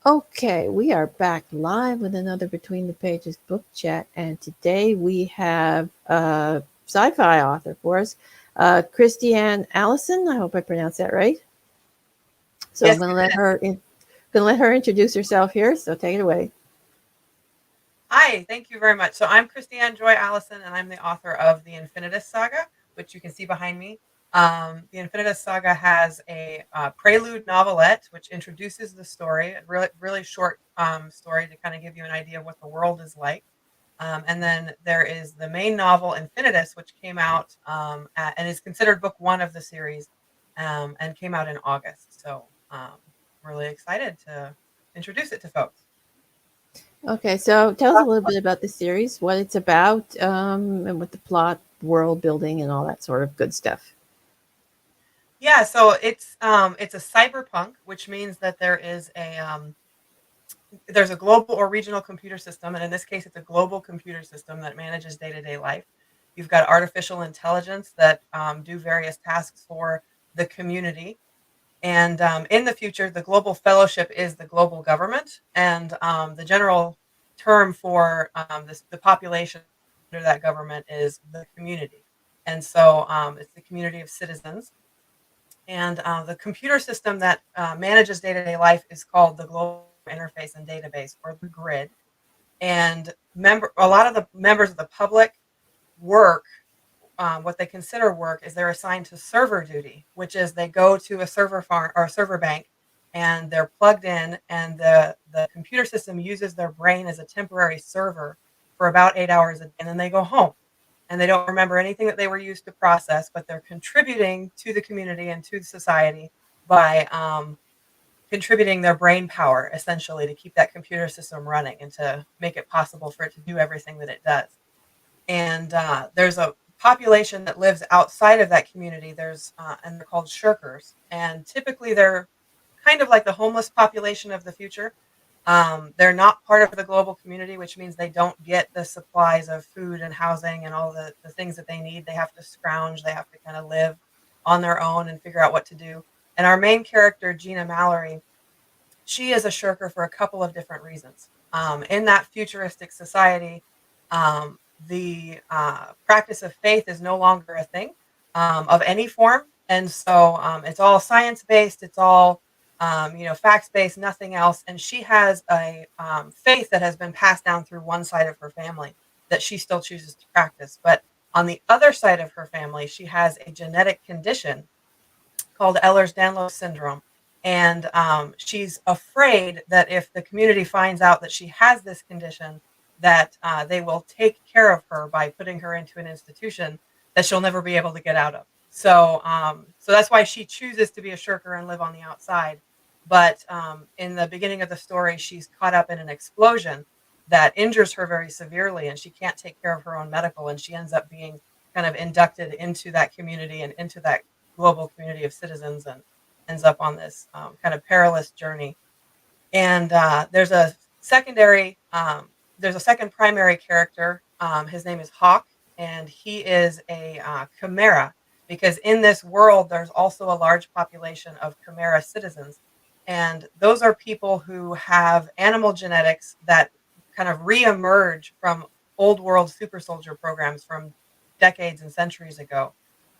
Okay, we are back live with another Between the Pages book chat, and today we have a sci-fi author for us, Christiane Allison. I hope I pronounced that right. So I'm Yes, going to you let did. her introduce herself here. So take it away. Hi, thank you very much. So I'm Christiane Joy Allison, and I'm the author of the Infinitus Saga, which you can see behind me. The Infinitus Saga has a prelude novelette, which introduces the story, a really short story to kind of give you an idea of what the world is like. And then there is the main novel, Infinitus, which came out and is considered book one of the series and came out in August. So really excited to introduce it to folks. Okay, so tell us a little bit about the series, what it's about, and what the plot, world building, and all that sort of good stuff. Yeah, so it's a cyberpunk, which means that there's a global or regional computer system, and in this case, it's a global computer system that manages day-to-day life. You've got artificial intelligence that do various tasks for the community, and in the future, the global fellowship is the global government, and the general term for the population under that government is the community, and so it's the community of citizens. And the computer system that manages day-to-day life is called the Global Interface and Database, or the GRID. And a lot of the members of the public work, what they consider work, is they're assigned to server duty, which is they go to a server farm or a server bank, and they're plugged in, and the computer system uses their brain as a temporary server for about 8 hours a day, and then they go home and they don't remember anything that they were used to process, but they're contributing to the community and to society by contributing their brain power, essentially, to keep that computer system running and to make it possible for it to do everything that it does. And there's a population that lives outside of that community. And they're called shirkers. And typically they're kind of like the homeless population of the future. They're not part of the global community, which means they don't get the supplies of food and housing and all the things that they need. They have to scrounge, they have to kind of live on their own and figure out what to do. And our main character, Gina Mallory, she is a shirker for a couple of different reasons. In that futuristic society, the practice of faith is no longer a thing of any form. And so it's all science based, it's all facts based, nothing else. And she has a faith that has been passed down through one side of her family that she still chooses to practice. But on the other side of her family, she has a genetic condition called Ehlers-Danlos syndrome. And she's afraid that if the community finds out that she has this condition, that they will take care of her by putting her into an institution that she'll never be able to get out of. So that's why she chooses to be a shirker and live on the outside. But in the beginning of the story, she's caught up in an explosion that injures her very severely, and she can't take care of her own medical, and she ends up being kind of inducted into that community and into that global community of citizens, and ends up on this kind of perilous journey. And secondary, there's a second primary character. His name is Hawk, and he is a chimera, because in this world, there's also a large population of chimera citizens. And those are people who have animal genetics that kind of reemerge from old world super soldier programs from decades and centuries ago.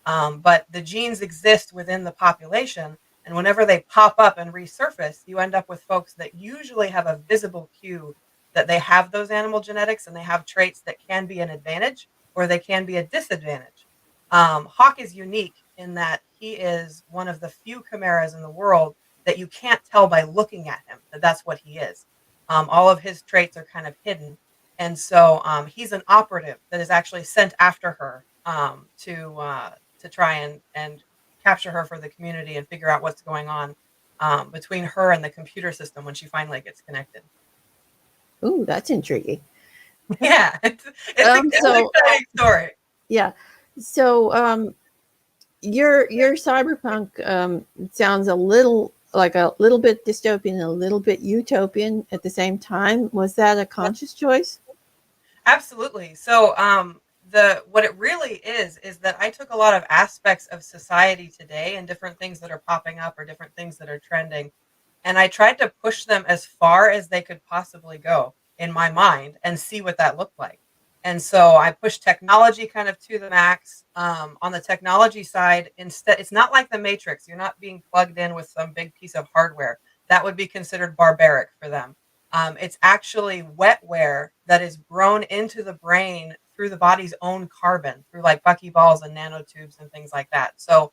But the genes exist within the population, and whenever they pop up and resurface, you end up with folks that usually have a visible cue that they have those animal genetics and they have traits that can be an advantage or they can be a disadvantage. Hawk is unique in that he is one of the few chimeras in the world that you can't tell by looking at him that that's what he is. All of his traits are kind of hidden. And so he's an operative that is actually sent after her to try and capture her for the community and figure out what's going on between her and the computer system when she finally gets connected. Ooh, that's intriguing. Yeah, it's an So exciting story. yeah, so your cyberpunk sounds a little bit dystopian, a little bit utopian at the same time. Was that a conscious choice? Absolutely. So the what it really is that I took a lot of aspects of society today and different things that are popping up or different things that are trending, And I tried to push them as far as they could possibly go in my mind and see what that looked like. And so I pushed technology kind of to the max. On the technology side, instead, it's not like the Matrix. You're not being plugged in with some big piece of hardware. That would be considered barbaric for them. It's actually wetware that is grown into the brain through the body's own carbon, through like buckyballs and nanotubes and things like that. So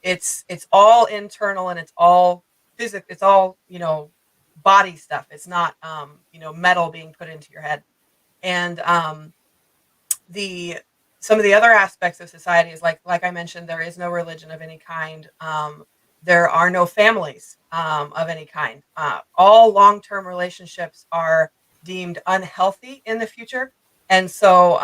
it's all internal and it's all physical. It's all body stuff. It's not metal being put into your head. And the some of the other aspects of society is like I mentioned, there is no religion of any kind. There are no families of any kind. All long-term relationships are deemed unhealthy in the future. And so,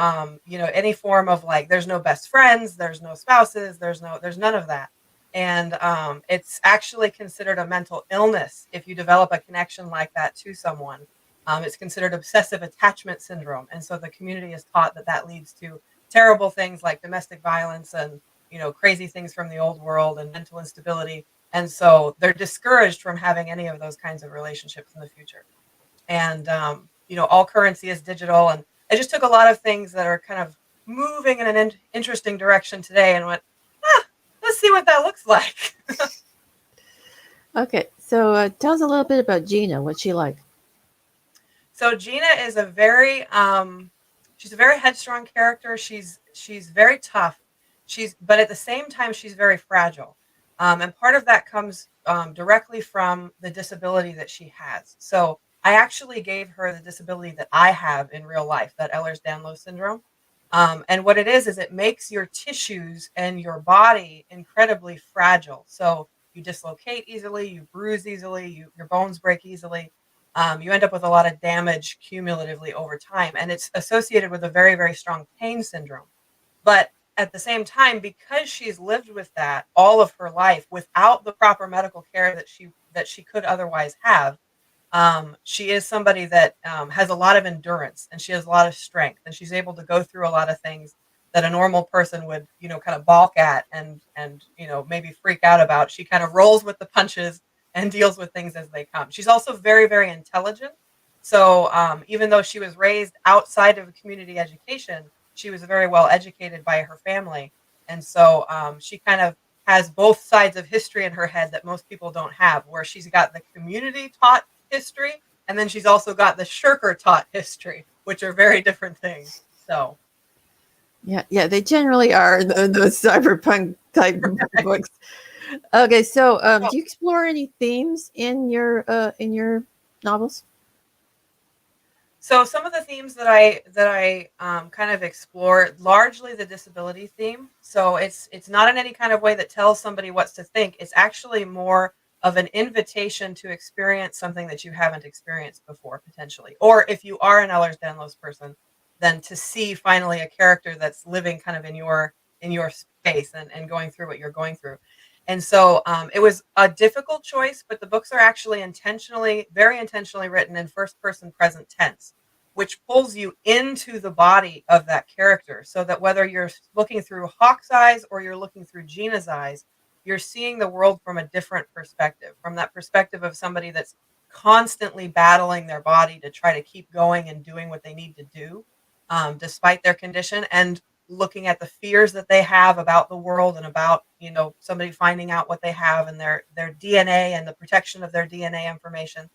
any form of like, there's no best friends, there's no spouses, there's none of that. And it's actually considered a mental illness if you develop a connection like that to someone. It's considered obsessive attachment syndrome. And so the community is taught that that leads to terrible things like domestic violence and, crazy things from the old world and mental instability. And so they're discouraged from having any of those kinds of relationships in the future. And, all currency is digital. And I just took a lot of things that are kind of moving in an interesting direction today and went, let's see what that looks like. Okay, so tell us a little bit about Gina. What's she like? So Gina is she's a very headstrong character. She's very tough. But at the same time, she's very fragile. And part of that comes directly from the disability that she has. So I actually gave her the disability that I have in real life, that Ehlers-Danlos syndrome. And what it is it makes your tissues and your body incredibly fragile. So you dislocate easily, you bruise easily, your bones break easily. You end up with a lot of damage cumulatively over time. And it's associated with a very, very strong pain syndrome. But at the same time, because she's lived with that all of her life without the proper medical care that she could otherwise have, she is somebody that has a lot of endurance and she has a lot of strength and she's able to go through a lot of things that a normal person would, kind of balk at and maybe freak out about. She kind of rolls with the punches and deals with things as they come. She's also very, very intelligent. So even though she was raised outside of a community education, she was very well educated by her family. And so she kind of has both sides of history in her head that most people don't have, where she's got the community taught history, and then she's also got the shirker taught history, which are very different things. So yeah, they generally are those cyberpunk type books. Okay, so do you explore any themes in your novels? So some of the themes that I kind of explore, largely the disability theme. So it's not in any kind of way that tells somebody what to think. It's actually more of an invitation to experience something that you haven't experienced before, potentially. Or if you are an Ehlers-Danlos person, then to see finally a character that's living kind of in your space and going through what you're going through. And so it was a difficult choice, but the books are actually very intentionally written in first person present tense, which pulls you into the body of that character, so that whether you're looking through Hawk's eyes or you're looking through Gina's eyes, you're seeing the world from a different perspective, from that perspective of somebody that's constantly battling their body to try to keep going and doing what they need to do despite their condition, and looking at the fears that they have about the world and about somebody finding out what they have and their DNA and the protection of their DNA information.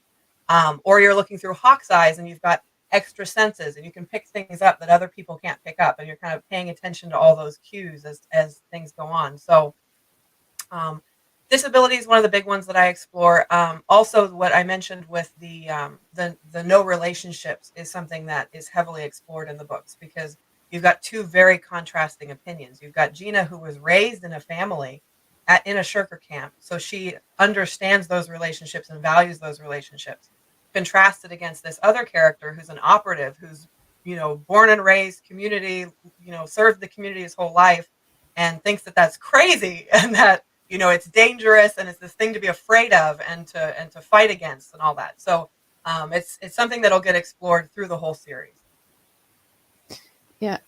Or you're looking through Hawk's eyes and you've got extra senses and you can pick things up that other people can't pick up, and you're kind of paying attention to all those cues as things go on. So disability is one of the big ones that I explore. Also, what I mentioned with the no relationships is something that is heavily explored in the books, because you've got two very contrasting opinions. You've got Gina, who was raised in a family in a shirker camp, so she understands those relationships and values those relationships, contrasted against this other character who's an operative, who's born and raised community, served the community his whole life, and thinks that that's crazy and that it's dangerous and it's this thing to be afraid of and to fight against and all that. So it's something that'll get explored through the whole series. Yeah.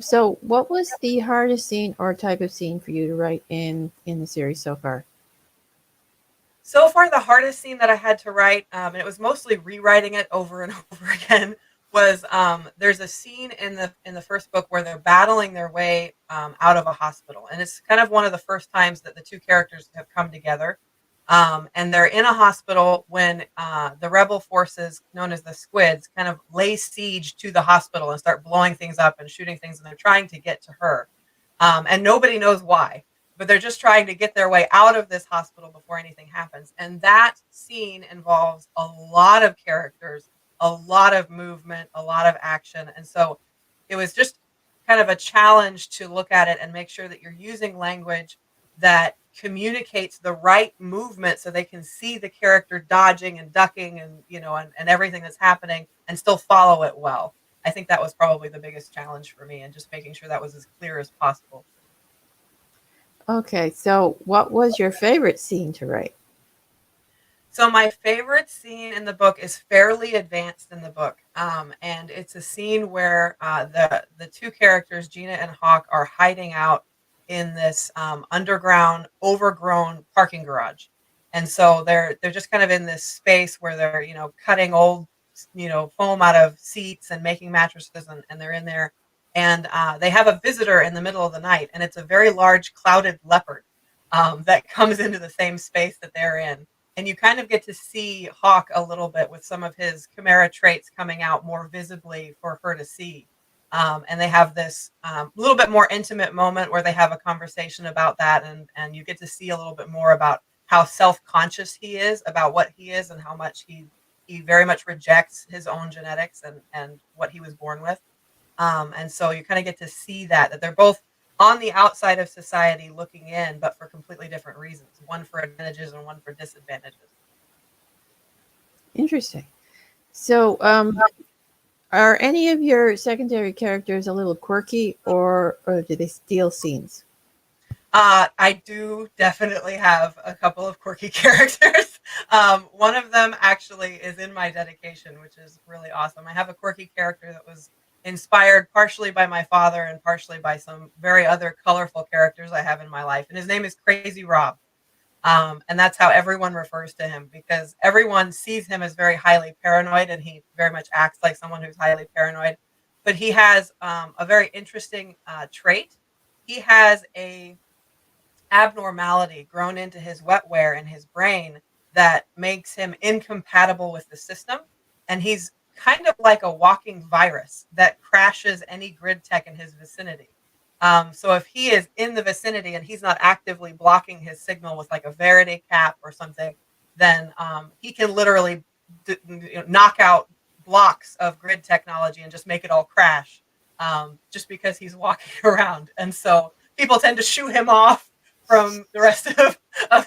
So what was the hardest scene or type of scene for you to write in the series so far? So far, the hardest scene that I had to write, and it was mostly rewriting it over and over again, was there's a scene in the first book where they're battling their way out of a hospital, and it's kind of one of the first times that the two characters have come together. And they're in a hospital when the rebel forces, known as the Squids, kind of lay siege to the hospital and start blowing things up and shooting things, and they're trying to get to her, and nobody knows why, but they're just trying to get their way out of this hospital before anything happens. And that scene involves a lot of characters, a lot of movement, a lot of action. And so it was just kind of a challenge to look at it and make sure that you're using language that communicates the right movement so they can see the character dodging and ducking and and everything that's happening and still follow it well. I think that was probably the biggest challenge for me, and just making sure that was as clear as possible. Okay, so what was your favorite scene to write? So my favorite scene in the book is fairly advanced in the book, and it's a scene where the two characters, Gina and Hawk, are hiding out in this underground, overgrown parking garage, and so they're just kind of in this space where they're cutting old foam out of seats and making mattresses, and they're in there, and they have a visitor in the middle of the night, and it's a very large clouded leopard that comes into the same space that they're in, and you kind of get to see Hawk a little bit with some of his chimera traits coming out more visibly for her to see. And they have this little bit more intimate moment where they have a conversation about that, and you get to see a little bit more about how self-conscious he is about what he is and how much he very much rejects his own genetics and what he was born with. And so you kind of get to see that they're both on the outside of society looking in, but for completely different reasons. One for advantages and one for disadvantages. Interesting. So, are any of your secondary characters a little quirky, or do they steal scenes? I do definitely have a couple of quirky characters. One of them actually is in my dedication, which is really awesome. I have a quirky character that was inspired partially by my father and partially by some very other colorful characters I have in my life. And his name is Crazy Rob. And that's how everyone refers to him, because everyone sees him as very highly paranoid, and he very much acts like someone who's highly paranoid. But he has a very interesting trait. He has a abnormality grown into his wetware in his brain that makes him incompatible with the system. And he's kind of like a walking virus that crashes any grid tech in his vicinity. So if he is in the vicinity and he's not actively blocking his signal with like a Faraday cap or something, then he can literally knock out blocks of grid technology and just make it all crash, just because he's walking around. And so people tend to shoo him off from the rest of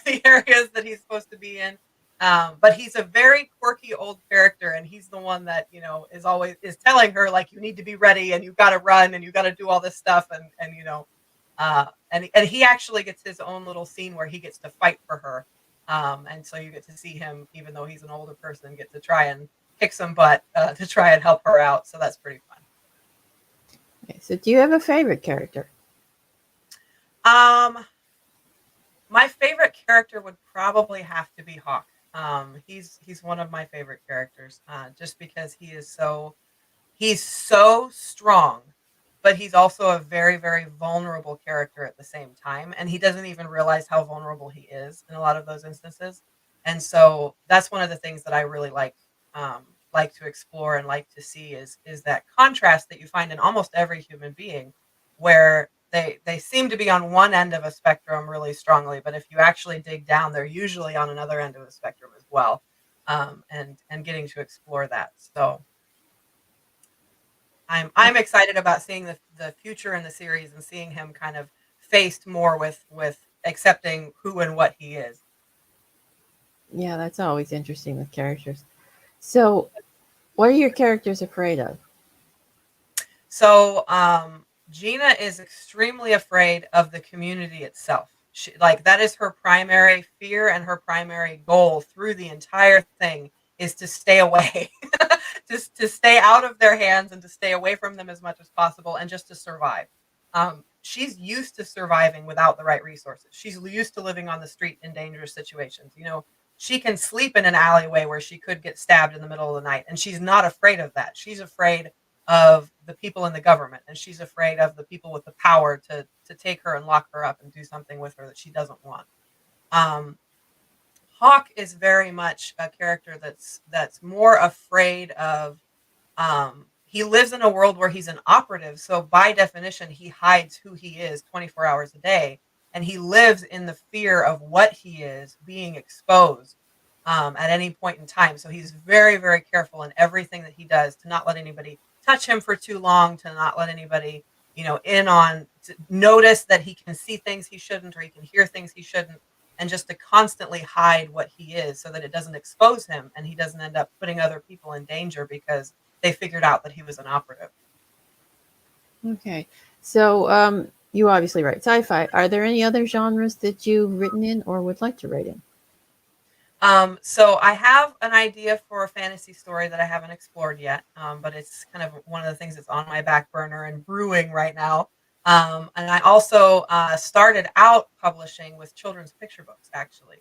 the areas that he's supposed to be in. But he's a very quirky old character, and he's the one that is telling her, like, you need to be ready and you've got to run and you've got to do all this stuff, and he actually gets his own little scene where he gets to fight for her, and so you get to see him, even though he's an older person, get to try and kick some butt to try and help her out. So that's pretty fun. Okay, so do you have a favorite character? My favorite character would probably have to be Hawk. He's one of my favorite characters, just because he's so strong, but he's also a very, very vulnerable character at the same time, and he doesn't even realize how vulnerable he is in a lot of those instances. And so that's one of the things that I really like to explore and like to see is that contrast that you find in almost every human being, where they seem to be on one end of a spectrum really strongly, but if you actually dig down, they're usually on another end of the spectrum as well, and getting to explore that. So I'm excited about seeing the future in the series and seeing him kind of faced more with accepting who and what he is. Yeah, that's always interesting with characters. So, what are your characters afraid of? So Gina is extremely afraid of the community itself. Like, that is her primary fear, and her primary goal through the entire thing is to stay away, just to stay out of their hands and to stay away from them as much as possible, and just to survive. She's used to surviving without the right resources. She's used to living on the street in dangerous situations. she can sleep in an alleyway where she could get stabbed in the middle of the night, and she's not afraid of that. She's afraid of the people in the government, and she's afraid of the people with the power to take her and lock her up and do something with her that she doesn't want. Hawk is very much a character that's more afraid of. He lives in a world where he's an operative, so by definition, he hides who he is 24 hours a day, and he lives in the fear of what he is being exposed at any point in time. So he's very, very careful in everything that he does to not let anybody touch him for too long, to not let anybody, to notice that he can see things he shouldn't, or he can hear things he shouldn't, and just to constantly hide what he is so that it doesn't expose him and he doesn't end up putting other people in danger because they figured out that he was an operative. Okay. So you obviously write sci-fi. Are there any other genres that you've written in or would like to write in? So I have an idea for a fantasy story that I haven't explored yet, but it's kind of one of the things that's on my back burner and brewing right now. And I also started out publishing with children's picture books, actually.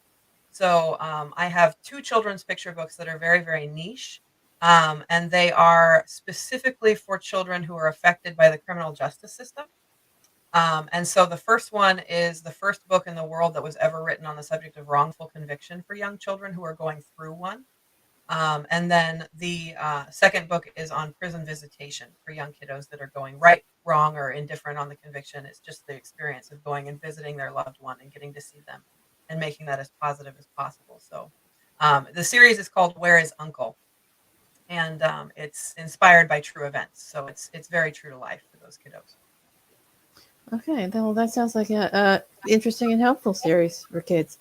So I have 2 children's picture books that are very, very niche. And they are specifically for children who are affected by the criminal justice system. And so the first one is the first book in the world that was ever written on the subject of wrongful conviction for young children who are going through one. And then the second book is on prison visitation for young kiddos that are going right, wrong, or indifferent on the conviction. It's just the experience of going and visiting their loved one and getting to see them and making that as positive as possible. So the series is called Where is Uncle? And it's inspired by true events. So it's very true to life for those kiddos. Okay, well, that sounds like a interesting and helpful series for kids.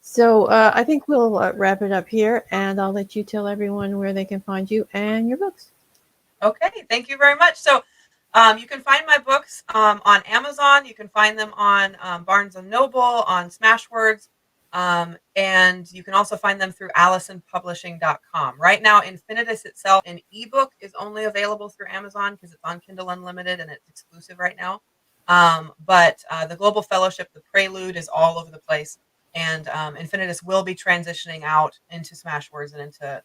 So I think we'll wrap it up here, and I'll let you tell everyone where they can find you and your books. Okay, thank you very much. So you can find my books on Amazon. You can find them on Barnes & Noble, on Smashwords, and you can also find them through AllisonPublishing.com. Right now, Infinitus itself, an ebook, is only available through Amazon because it's on Kindle Unlimited and it's exclusive right now. But the Global Fellowship, the Prelude, is all over the place. And Infinitus will be transitioning out into Smashwords and into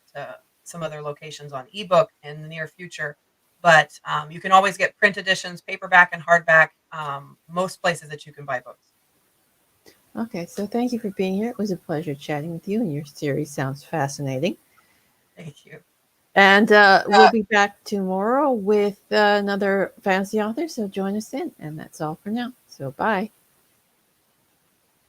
some other locations on ebook in the near future. But you can always get print editions, paperback and hardback, most places that you can buy books. Okay, so thank you for being here. It was a pleasure chatting with you, and your series sounds fascinating. Thank you. And we'll be back tomorrow with another fantasy author, so join us then. And that's all for now. So bye.